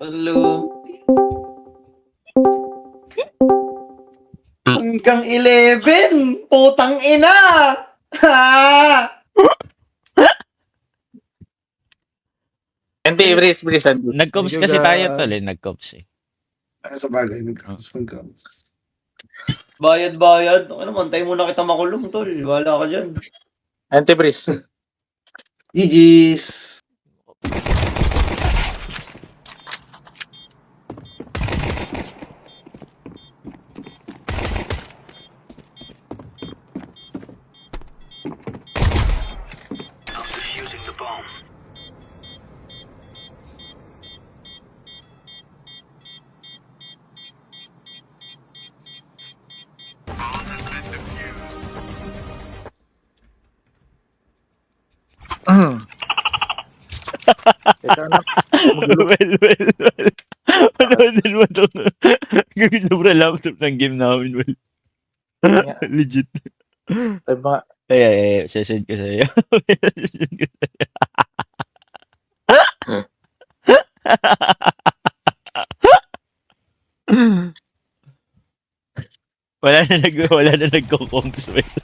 Hello. Hanggang 11! Putang ina! Ha! Hindi, Breeze. Nag-coms kasi tayo tol eh. Nag-coms eh. Sa bagay, nag-comes. Bayad. Ano naman, tayo muna kita makulong, tol. Wala ka dyan. Anti-Breeze. GG's! Ikaw na. well. Panoodin mo to. Gagawin sobrang laptop ng game namin, well. Legit. Ay, mga... Ay, sesend ko sa'yo. Sesend ko sa'yo. Wala na nagko-comps, well.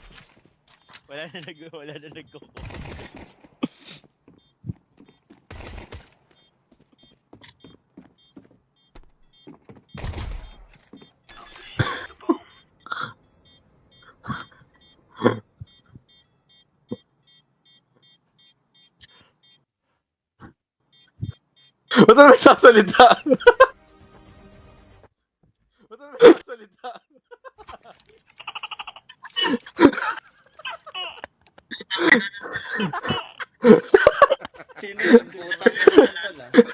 Wala na nagko-comps. Ba't na nagsasalita? Ba't na nagsasalita? Sino yung putang ina, tol,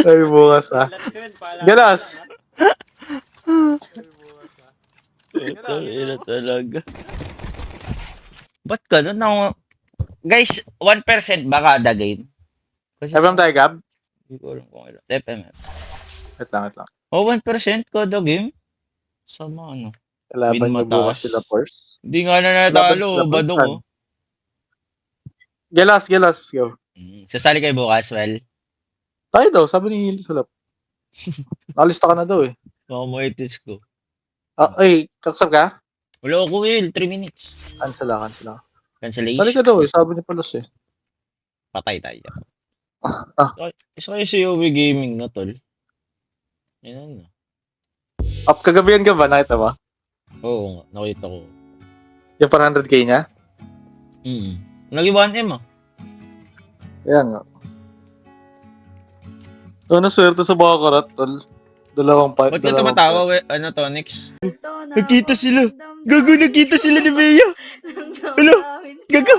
Ay, bukas ah. Galas! Ito talaga. Ba't gano'n? Guys, 1% ba kada game? Kasi FM tayo, Gab? hindi ko alam kung ilan. FM. Wait lang. Oh, 1% kada game? Sama ano? Kalaban Win niyo bukas mataas. sila, Force. Hindi nga na natalo. Laban- Badong oh. Galas. Go. Sasali kayo bukas, well. Tayo daw, sabi ni Sulap. Nakalista ka na daw eh. Baka maitis ko. Kaksab ka? Wala ako, Will. 3 minutes. Cancel ka. Sali Cancellation. ka daw eh, sabi ni Palos eh. Patay tayo. Ah. Isa kayo si Yowie Gaming na, tol. Yan na. Up kagabihan ka ba? Nakita ba? Oo nga, nakita ko. Yung 400k niya? Lagi 1M ah. Kaya nga. Ano swerte sa baka karat, tol? Dalawang pa. Ba't ka tumatawa, Tonix? Nakita sila. Gago, nakita sila ni Bea. Hello? Gago.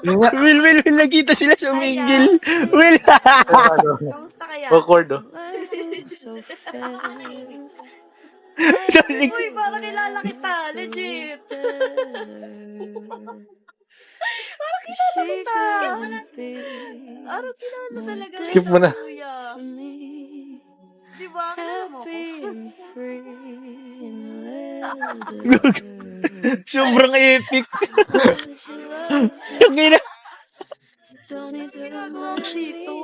Will, nakita sila sa mingle. Will. Kamusta kaya? Awkward oh. Tonix. Uy, parang kilala kita. Legit. Parang kilala kita. Parang kilala talaga. Skip mo na. Kuya. Diba? Kilala mo ko? Sobrang epic. Tangina. Ginagawa mo dito.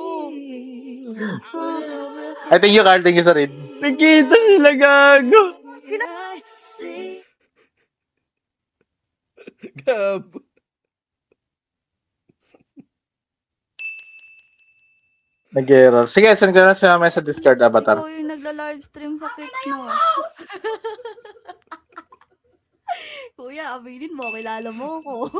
I thank you, Carl. Thank you sa read. Nakita sila, gago. Gab! Nag-error. Sige, send ko na sa sa Discord avatar. Ikaw yung nagla-livestream sa Twitch mo. Kuya, aminin mo, kilala mo ko.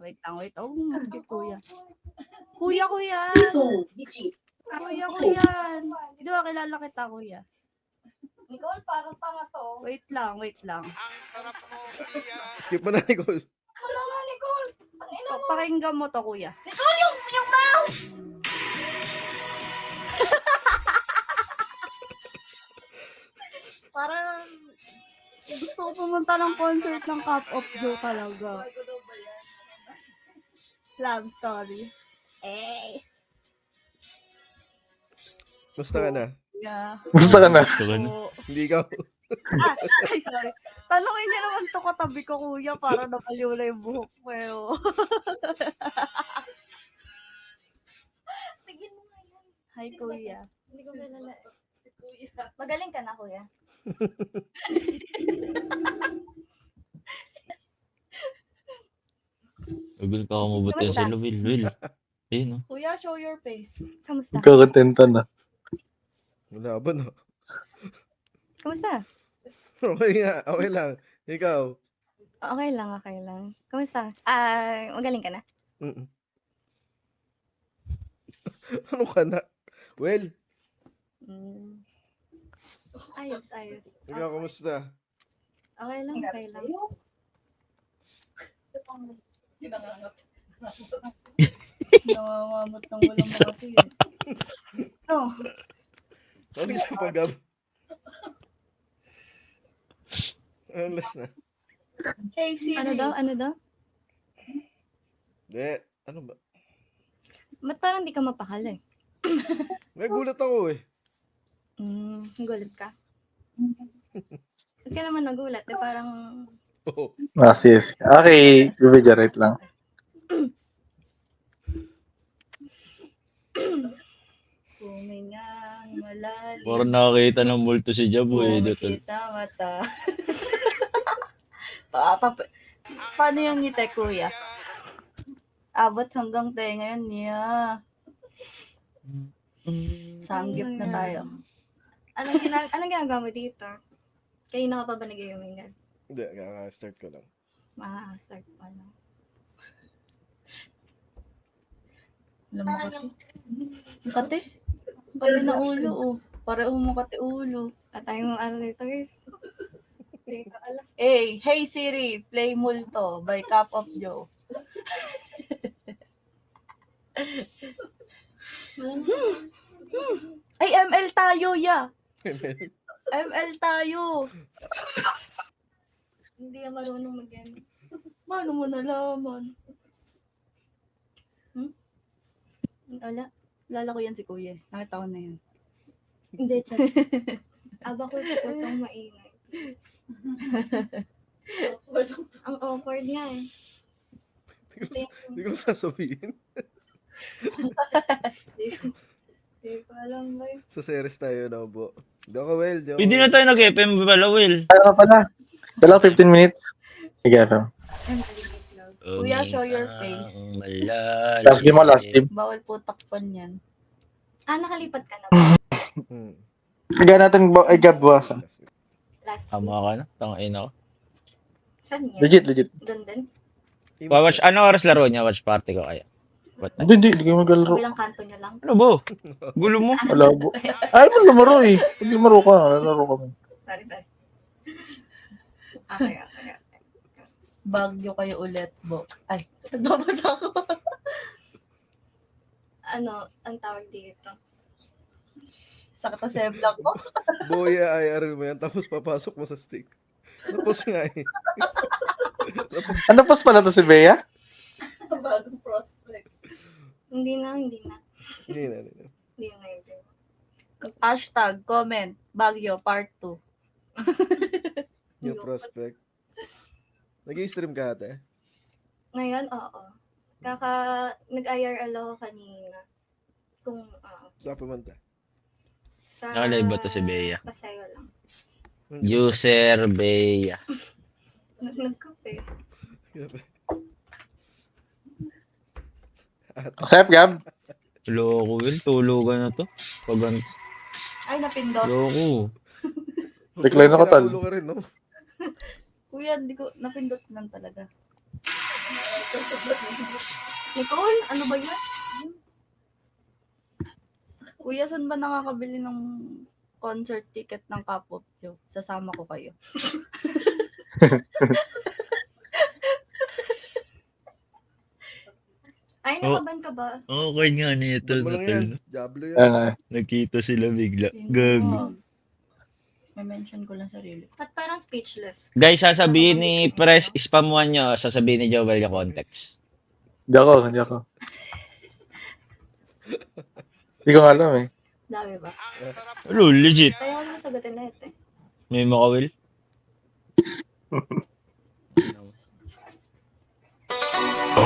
Wait lang. Oh, maskip kuya. Kuya. Kuya. Hindi ba kilala kita, kuya? Nicole, parang tanga to. Wait lang. Skip mo na, Nicole. Ano nga, Nicole? Ang ina mo. Pakinggan mo to, kuya. Nicole, yung mouse! Parang gusto ko pumunta ng concert ng Cup of Joe talaga. Love story. Musta ka na? Yeah. Gusto ka na? Gusto ko na. Oo. Hindi ikaw. Ay, sorry. Tanungin niyo naman to katabi ko, kuya, para napaliw na yung buhok ko. Tigil mo nga yan. Hi, Sino ba kuya. Hindi ko kilala. Magaling ka na, kuya. Will ka kumabot yan Kamusta? sila, Will. Ayun, no? Kuya, show your face. Kamusta? Magkakatenta na. Wala ba, no? Kamusta? Okay nga, okay lang. Ikaw? Okay lang. Kamusta? Magaling ka na? Mm-mm. Ano ka na? Well, Mm. Ayos. ikaw, kamusta? Okay lang. Namamamot ng walang mati. No. Ano sa pagab? Ano last na? Hey, Siri. Ano daw? Hindi. Ano ba? Ba't parang di ka mapakal eh? Nagulat ako eh. Gulat ka? Ba't ka naman nagulat? Eh, parang... Oo. Yes. Okay, refrigerate lang. Humingang malalim. Parang nakakita ng multo si Jabo eh. Dito. Kita mata. Paano yung ngiti, kuya? Abot hanggang tenga yun niya. Sanggip na tayo. Anong ginagawa mo dito? Kanina ka pa ba nag-iumingan? Hindi, kaka-start ko lang. Start pa lang. Alam mo kati? Kati na ulo, oh. Pareho mo kati ulo. Tatay mo ano dito, guys. Hey Siri, play Multo by Cup of Joe. Ay, ML tayo, ya. ML tayo. Hindi ka marunong mag-game. Paano mo nalaman? Wala. Lala ko yan si kuya. Nakita ko na yan. Hindi, chat. Abacus, huwag kang maingay, please. Ang awkward nga eh. Hindi ko sasabihin. Hindi ko alam ba yun. Sa series tayo na po. Hindi ako well. Pwede na tayo nag-FM pala, Will. Ano ka pala? Kailangan 15 minutes. Sige, FM. Kuya, show your face. Malalim. Last game mo, last game. Bawal po takpan yan. Nakalipat ka na ba? Kaya natin gabwasan. Last week. Tama ka na. Tangain ako. Saan yan? Legit. Doon din? Watch, ano oras laro niya? Watch party ko kaya. What time? Hindi kayo Sa maglaro. kabilang kanto nyo lang? Ano bo? Gulo mo. Wala po. Ay, mo lumaro eh. Pag lumaro ka, lalaro kami. Sorry. Okay. Bagyo kayo ulit, Bo. Ay, nagbabasa ko. Ano, ang tawag dito? Sakit na seblang ko. Boya, IRL mo yan. Tapos papasok mo sa stick. Tapos nga eh. Ano pas pala to si Bea? Bagong prospect. Hindi na. Hindi na. Hindi na yun. Hashtag, comment, Bagyo, part 2. Yung prospect. Nag-i-stream ka ate? Ngayon, oo. Nag-IRL ako kanina. Kung, Saan pumunta? sa... Nakalive ba to si Bea? Paseo lang. User Bea. Nagkape. Accept, Gab? Loko, Will. Tulugan na to. Pag Ay, napindot. loko. Decline ako, tal. Ulo ka rin, no? Kuya, hindi ko, napindot lang talaga. Nicole, ano ba yan? Kuya, saan ba nakakabili ng concert ticket ng Cup of Joe? Sasama ko kayo. Ay, nakaban ka ba? Okay nga nito. Ba't mo lang yan? Diablo yan. Ayan, Nakita sila bigla. Yun Gag. lang. May mention ko lang sarili. At parang speechless. Guys, sasabihin ni Press, spamuan nyo. Sasabihin ni Joel yung context. Hindi ako. Hindi ko alam eh. Dami ba? Hello, legit. Kaya ko naman sagutin lahat eh. May makawil.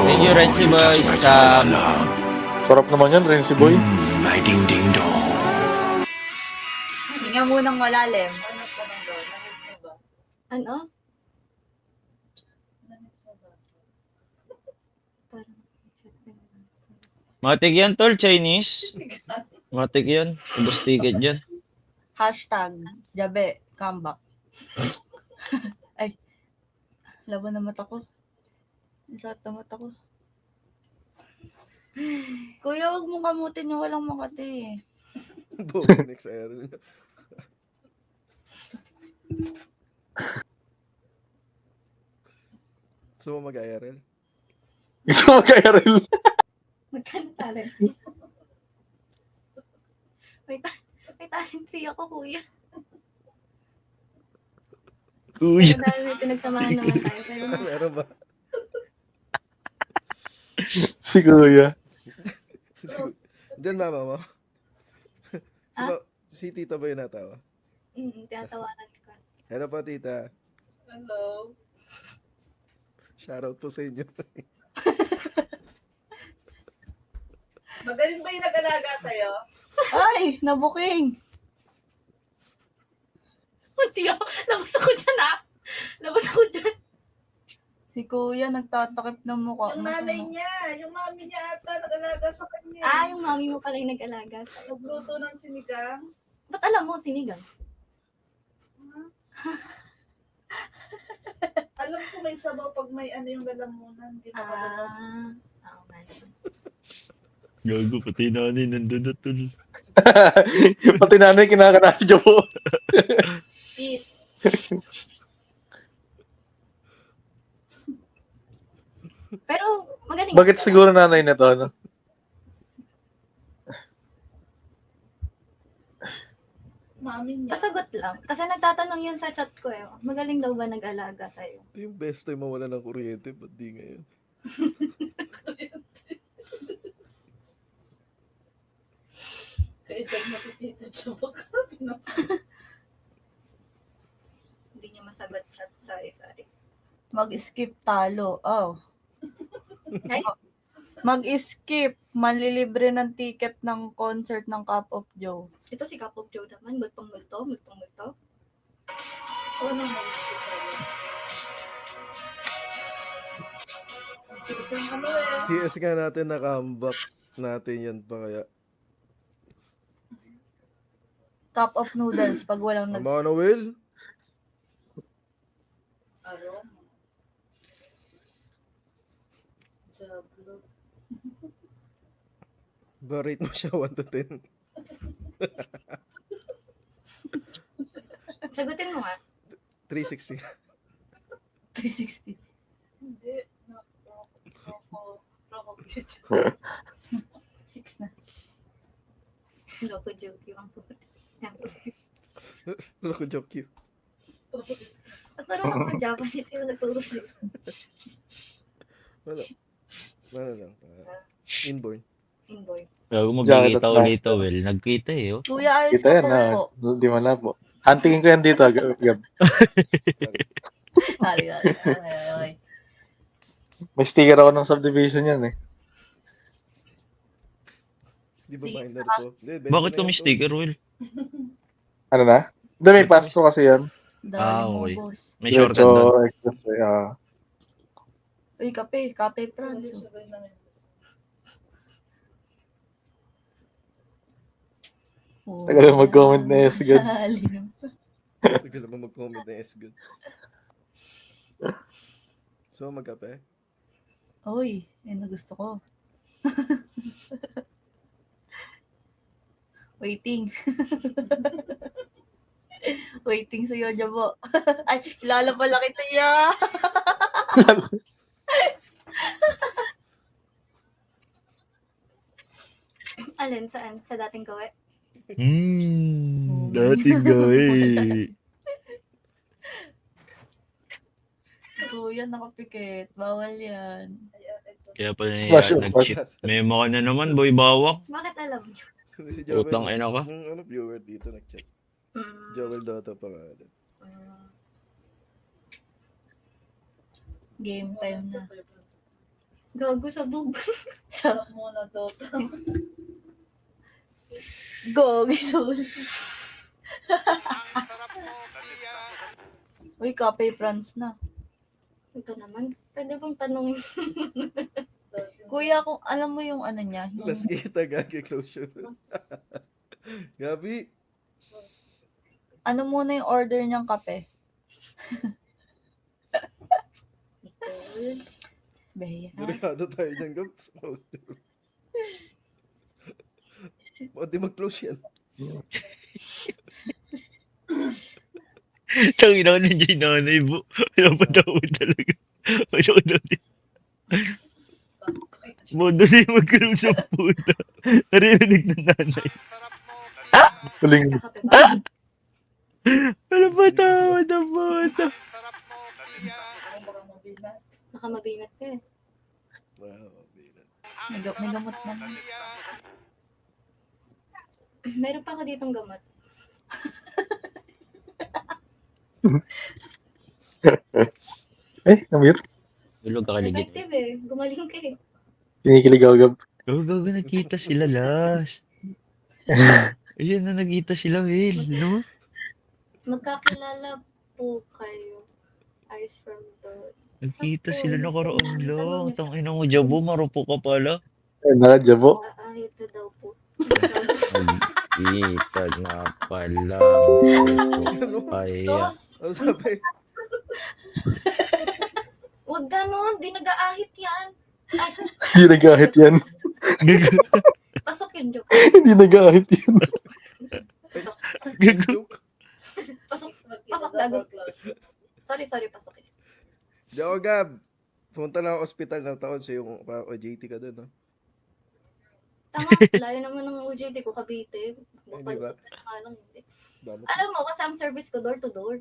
Thank you, Renzi Boy. Sa Sarap naman yan, Renzi Boy. Hinga munang malalim. Ano? matik yan, tol, Chinese. Matik yan. Ubus ticket dyan. Hashtag, Jabe, comeback. Ay, laban na mata ko. Sakit na mata ko. Kuya, huwag mong kamutin yung walang makati. Next IRL. So, mag-IRL? Gusto mo mag-IRL? Magkano talent? May talent fee ako, kuya. Uy. Dahil may pinagsamahan naman tayo. Pero Meron ba? Si Kuya. Diyan mama mo? Ah? Si tita ba yung natawa? tinatawanan ko. Hello po, tita. Hello. Shoutout po sa inyo. Magaling ba yung nag-alaga sa'yo? Ay, nabuking. Hindi ako. Labas ako dyan, ah. Labas ako dyan. Si kuya nagtatakip ng mukha. Yung nanay niya, yung mami niya ata nag-alaga sa kanya. Ah, yung mami mo pala yung nag-alaga sa'yo. Nagluto ng sinigang. Ba't alam mo, sinigang? Alam ko may sabaw pag may ano yung lalamunan. Hindi makagalaw. Oo nga naman. Gago, pati nanay nandun na, tol. Pati nanay kinakanasin niyo po. Peace. Pero, magaling. Bakit siguro nanay na to, ano? Mami niya. Pasagot lang. Kasi nagtatanong yun sa chat ko eh. Magaling daw ba nag-alaga sa'yo? Ito yung best time mawala ng kuryente. Ba't di ngayon? Kaya dyan mo si Tita Chok. Hindi niya masagot chat. Sorry. Mag-skip talo. Oh. Ay, Mag-skip. Manlilibre ng ticket ng concert ng Cup of Joe. ito si Cup of Joe naman. Multong-multo. Oo naman. Isang ano eh. CS nga natin naka-comeback natin yan pa kaya. Cup of noodles pag walang nags... Ama na, Will? Aroma. Jablo. Ba-rate mo siya 1 to 10? Sagutin mo nga. 360. 360. Hindi. Roko. 6 na. Loko joke yung puti. Loko joke you. At parang ako Japanese yung nagturo sa'yo. Ano lang. Inborn. Inboy. Gago, Jacket magkikita at ulit ito, Will. Nagkita eh, oh. Kuya, ayos Kita ka yan, na. po. Di malabo. Huntingin ko yan dito, Gab. Sorry. Okay. May sticker ako ng subdivision yan eh. Di ba binder ko? Bakit kami sticker, Will? Ano na? Hindi, may pasto kasi yan. Dali mo, okay. boss. May shortcut doon. Expressway, Uy, kape. Kape trans. Sabay na yun. Oh, Tagal na mag-comment na yes, good. Lalim. Tagal naman mag-comment na yes, good. So, magkape? Uy, yun na gusto ko. Waiting. Waiting sa'yo, Jabo. Ay, ilala pala kita ya. Alin, saan? Sa dating gawe? Dating gawin. Kuya, nakapikit. Bawal yan. Kaya pala Smash niya it, nag-chip. May maka na naman, boy, bawak. Bakit alam mo? Si Joel, Utang ina ka. yung viewer dito nag-chat. Mm, Joel Dota pangalan. Ah, Game time na. gago sa bug. Sarap muna to. Go, gisul. Uy, Cafe France na. Ito naman. Pwede bang tanongin? Kuya, kung alam mo yung ano niya, yung Last kita, gagi closure. Gabi, ano muna yung order niyang kape? Nicole. Beya. delikado tayo dyan, Gab. Closure. Bakit di mag-close yan? Tangina ko nandiyan yung nanay mo. Napatawa talaga. Ano ko daw din. Modo na yung magkaroon sa puta. Naririnig ng nanay. Huling Kakape ba? Ano ba tawa na puta? Baka mabinat ka eh. Wow, bilat. May gamot na. Meron pa ako ditong gamot. Namir. Tulog ka kaligid. Effective eh. Gumaling ka eh. Kinikilig ako, Gab. Gago, nagkita sila last. Ayun na, nagkita sila, Will. No? Magkakilala po kayo. Eyes from the... Nagkita sila nakaraan lang. Tangina mo, Jabo, marupo ka pala. Nakajabo. Ito daw po. Nagkita na pala. Kaya. Tos! Ano sabi? Huwag ganon. Di nag-aahit yan. Ay, Hindi nag-ahit yan. pasok yun, joke. Hindi nag-ahit yan. Gago. Joke. Pasok. Pasok, gago. Sorry, pasok yun. Di ako, Gab. Pumunta na ako ospital ng taon sa yung parang OJT ka doon, no? Tama, layo naman ng OJT ko, Cavite. Ay, di ba? Palusot na nga lang, hindi. Damot. Alam mo, kasi ang service ko door to door.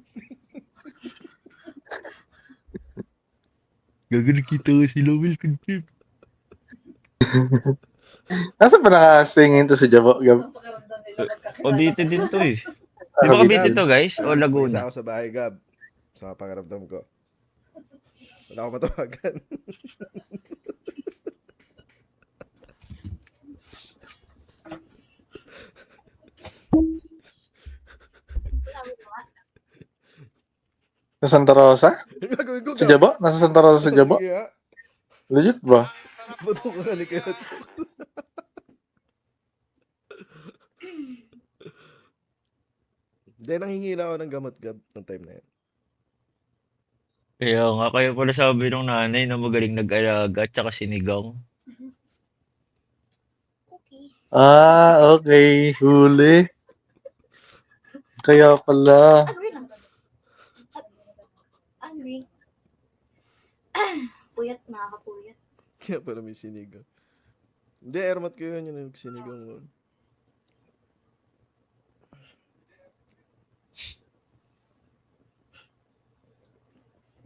Gago, nagkita ko sila, Will. Confirm. Nasa pa nakasingin to sa Jabo, Gab? Pakiramdam nila Cavite din to eh. Di ba Cavite to, guys? O Isa Laguna? ako sa bahay, Gab. Sa pakiramdam ko. Wala ako matawagan. Sa Santa Rosa? Ang gagawin ko, Sa Gab. Jabo? Nasa Santa Rosa sa Jabo? Kaya, Legit ba? ba't ako kakalikilat ko? Hindi, nanghingi lang ako ng gamot, Gab, ng time na yan. Kaya nga, kayo pala sabi ng nanay na magaling nag-alaga at saka sinigang. Okay. Okay. Huli. Kaya pala. Agree lang. Agree. Puyat, nakakapuyat. Kaya pala may sinigang. Hindi, airmat ko yun, yung nagsinigang mo.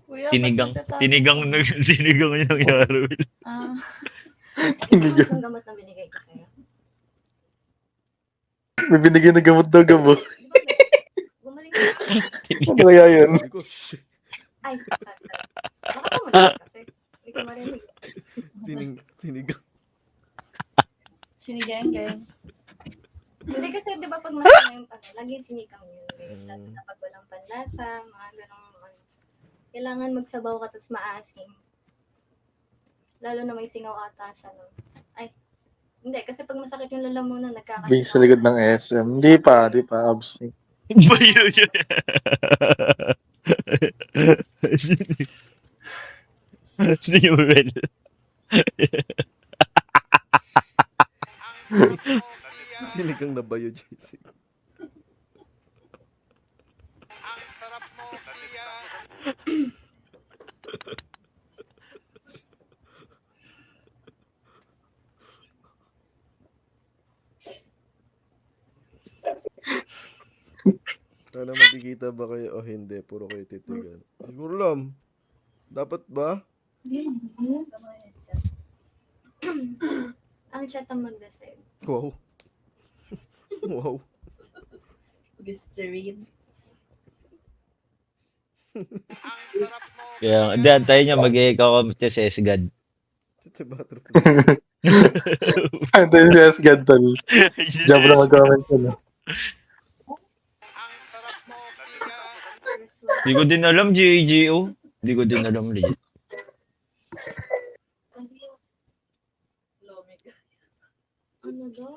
Kuya, Tinigang. ba't nagtatawa? Tinigang yung nangyari, Will. Ah, Hindi Gusto ka. mo ng gamot na binigay ko sa'yo? May binigyan na gamot daw, Gabo. Gumaling ka. Ano kaya yun? Sabi ko, shit, Ay, sorry. Lakas mo na kasi. Hindi ko marinig. tinigang. sinigeng-geng. Hindi kasi, di ba pag masama yung laging sinikang yun, guys. Lalo na pag walang panlasa, mga ganong, kailangan magsabaw ka tapos maasim. Lalo na may singaw ata siya, no? Ay, hindi. Kasi pag masakit yung lalamunan, nagkakasingaw. Bing sa likod ng SM. Hindi pa. Abs. Bayo yun. Sino yung Will? Sinigang na bayo, JC. Sana makikita ba kayo o hindi? Puro kayo titigan. Siguro lang. Dapat ba? Ang chat ang mag-decide. Wow. Wow. Listerine. Kaya, hindi, antayin niya, mag-i-comment niya si SGAD. Sa bathroom. Ito yung yes, God, tol. Diyan mo na mag-comment ko, no? Hindi ko din alam, GAGO. Hindi ko din alam, legit. Ano daw?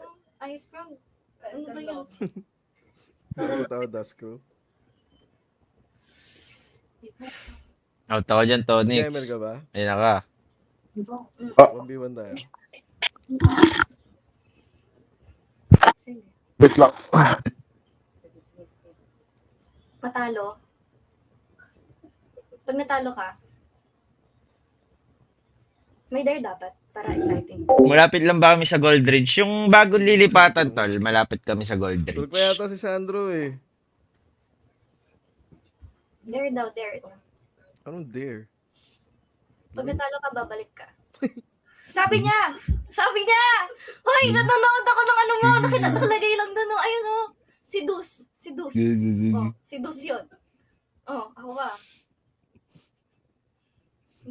Ice frog? Ano ba yun? Ano tao, Das Crew? Out ako dyan, Tonix. Gamer ka ba? Ayun na ka. 1v1 tayo. Sige. Wait lang. Matalo. Pag natalo ka, may dare dapat para exciting. Malapit lang ba kami sa Gold Ridge? Yung bagong lilipatan, tol, malapit kami sa Gold Tulog Ridge. pa yata si Sandro eh. Dare daw, dare. Anong dare? Pag natalo ka, babalik ka. Sabi niya! Sabi niya! Hoy, nanonood ako ng ano mo. Nakalagay lang doon. Oh. Ayun oh. Si Dus. Si Dus. Oh, si Dus yun. Oh, ako ka.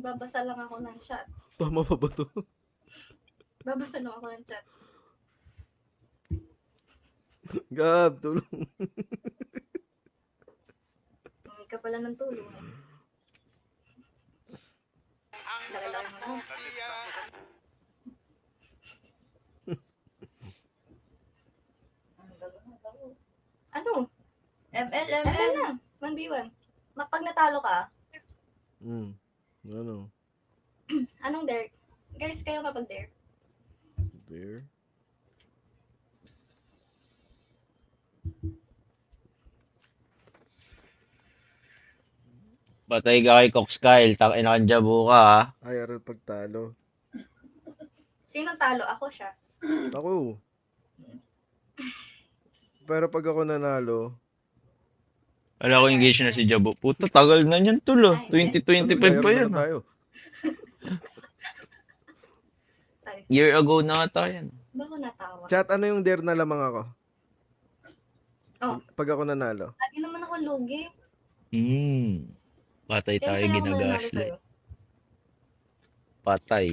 Babasa lang ako ng chat. Tama pa ba to? Babasa lang ako ng chat. Gab, tulong. Humingi ka pala ng tulong. Laki-laki mo na. Ano? ML, ML ML. na. 1v1. Pag natalo ka, Ano? anong dare? Guys, kayo kapag dare. Dare? Patay ka kay Cox Kyle, takin na kanjabu ka, ha? IRL pagtalo. Sinong talo? Ako siya. Ako. Pero pag ako nanalo, Wala ko engage na si Jabo. Puta, tagal na yan, tol, ah. 2025 pa IRL yan, na ah. tayo. Sorry. Year ago na ata yan. Ba ako natawa? Chat, ano yung dare na lamang ako? Oh. Pag ako nanalo. Lagi naman ako lugi. Patay tayo, Kaya ako mananalo ginagaslight. sa'yo. Patay.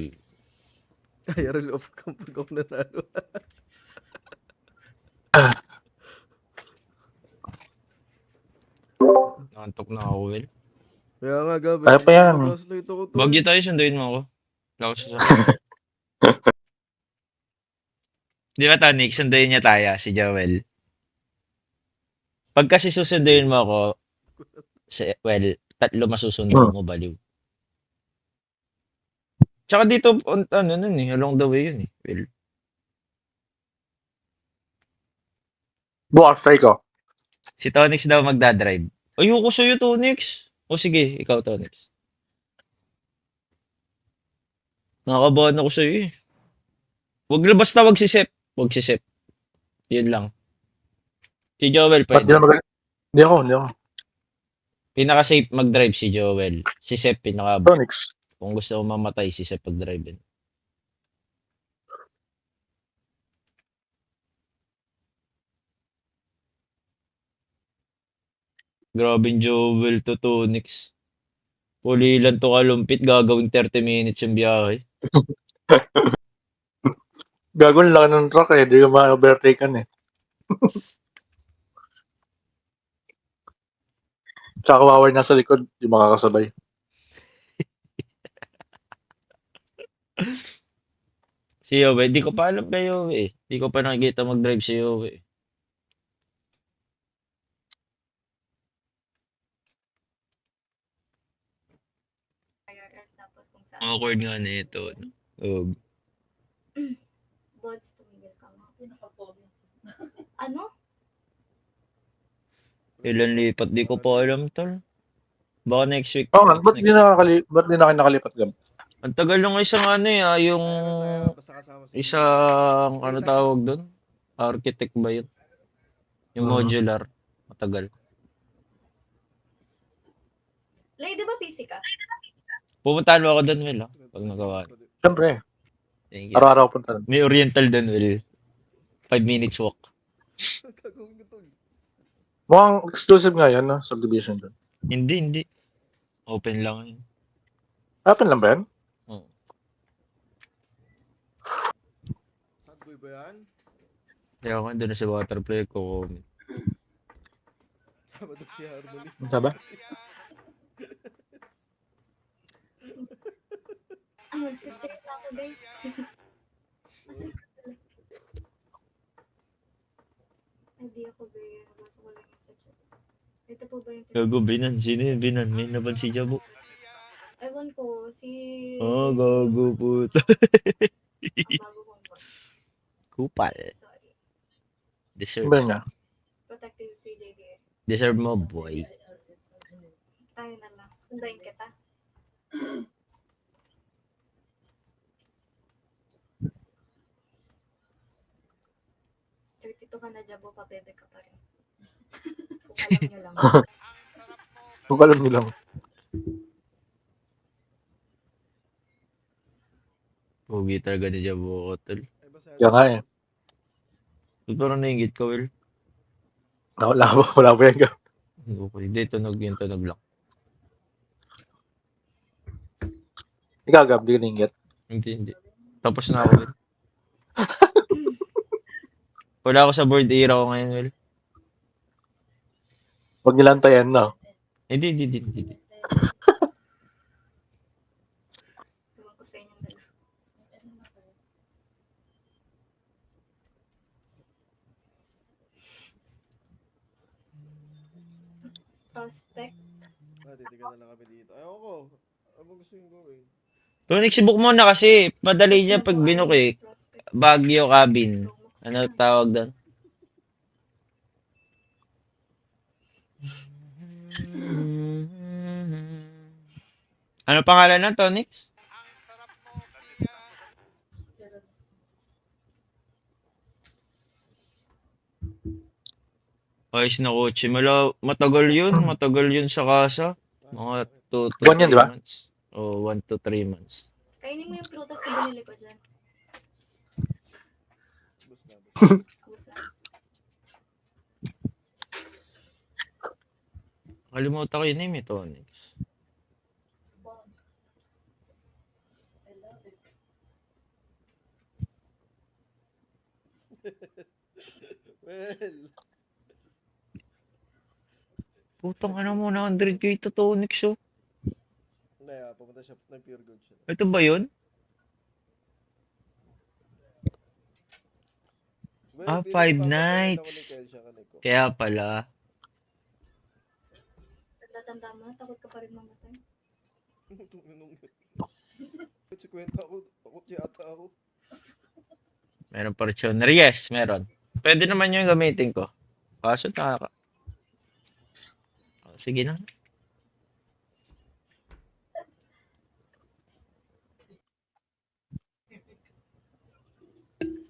IRL off cam pag ako nanalo. Nakantok na ako, Will. Kaya nga, Gab. Kaya pa yan. Nag-gaslight ako to. Bagyo tayo, sunduin mo ako. Wala ko sa Di ba, Tonic? Sunduin niya tayo, si Joel. Pag kasi susunduin mo ako, tatlo masusunduin mo, baliw. Tsaka dito, ano nun eh, along the way yun eh, Will. Bukas, try ko. Si Tonix daw magdadrive. Ayoko sa'yo, Tonix. O sige, ikaw, Tonix. Nakakabahan ako sa'yo eh. Basta wag si Sep. Wag si Sep. Yun lang. Si Joel Ba't di pwede. na mag- Hindi ako. Pinaka-safe mag-drive si Joel. Si Sep pinaka... Tonix. Kung gusto mo mamatay, si Sep pag-drive. Grabe yung Joel to Tonix. Pulilan to kalumpit, gagawing 30 minutes yung biyahe. Gagawin lang ng truck eh. Di ka ma-overtaken eh. Tsaka kawawa nasa likod. Di makakasabay. Si Yowie, di ko pa alam kay Yowie eh. Di ko pa nakikita mag-drive si Yowie. IRL, tapos kung saan. Awkward nga na ito. No? Bods, tumigil ka mo. Ano? Ilan lipat, di ko pa alam tol. Baka next week. Oo nga, next ba't di na kayo nakalipat gam? Ang tagal ng isang ano eh, yung Basta kasama si isang ano tawag doon? Architect ba yun? Yung modular. Matagal. Lay, di ba busy ka? Pumuntahan mo ako doon, Will, ha? Pag nagawa. Siyempre. Thank you. Araw-araw punta. May oriental doon, Will. 5 minutes walk. Gagawin ko to. Mukhang exclusive nga yan, no? Subdivision doon. Hindi. Open lang yun. Open lang ba yan? Oo. Sad boy ba yan? Kaya ako doon sa butterfly ko. Tama daw si Harmony. Sabi? Magsistay na ako, guys. Asan ka sila? Hindi ako gaya. Nabasa ko lang yung sa chat. Ito po ba yung Gago, Binan. Sino yung Binan? May naban si Jabo. Ewan ko, si... Oh, gago puto. Bago kong bot. Kupal. Sorry. Deserve. Ba niya? Protective si JDA. Deserve mo, boy. Tayo na lang. Sundayin kita. Ito ka na, Jabo, pabebe ka pa rin. Kung alam nyo lang. Kung alam niyo lang. Pogi talaga ni Jabo Hotel. Ay, basta Yan nga eh. Parang naingit ka, Will. Wala ba yan? Okay, hindi, tunog yung tunog lang. Ikaw, Gab, di ka nainggit. Hindi. Tapos na ako, Will. Wala ako sa board era ko ngayon, Will. Huwag nilang tayan, no? Hindi. Ewan ko sa inyong dalawa. Prospect. titigan na lang kami dito. Ayoko ko. Ano ba gusto yung gawin? Tonic, sibuk mo na kasi. Madali niya pag binuk eh. Prospect. Baguio cabin. Ano tawag doon? Ano pangalan ng Tonix? Ayos na kotse. Matagal yun sa kasa. Mga 2 to 3 Buwan yan, di ba? months. O 1 to 3 months. Kainin mo yung prutas na binili ko dyan. Bus na. Ubus na. Kalimutan ko yung name eh, Tonix. Well. Putang ano mo na 100k to Tonix oh. Hindi, pumunta siya ng pure gold siya. Ito ba yun? Well, 5 pinapapagaling nights. ako ni Kelsha kaniko. Kaya pala. Tanda mo na, takot ka pa rin mamatay. Si kwenta ako, takot yata ako. Meron Fortuner. Yes, meron. Pwede naman yung gamitin ko. Kaso nakaka... Oh, sige na.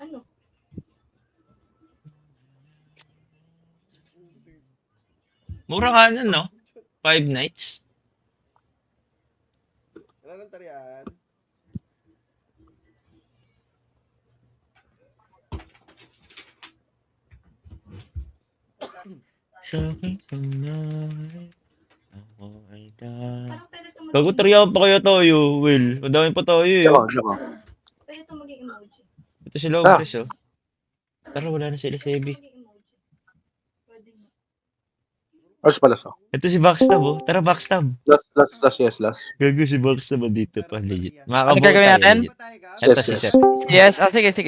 Ano? Mura ka nun, no? 5 nights. Wala nang tarihan. Sa akin tonight, ako ay Parang pwede itong Gago, tariya pa kaya tayo, Will. Madami pa tayo eh. Diyan. Pwede itong maging emoji. Ito sila Ogres, oh. Tara, wala na sila sa Pwede EB. maging emoji. Pwede mo. Ars pala so. Ito si Backstab, oh. Tara, Backstab. Last. Gago si Backstab dito pa, legit. Ano Makakabuo gagawin tayo, natin? legit. Ito Yes, si yes. Sep. Yes,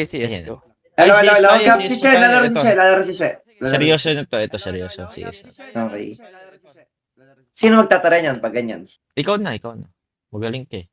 sige, Ayan. go. Hello, Ay, hello, CS hello. tayo, Si CS She, tayo. lalaro si Ito. She, lalaro si She. Seryoso na to. Ito, seryoso. CS. Okay. Sino magtatara niyan pag ganyan? Ikaw na. Magaling ka eh.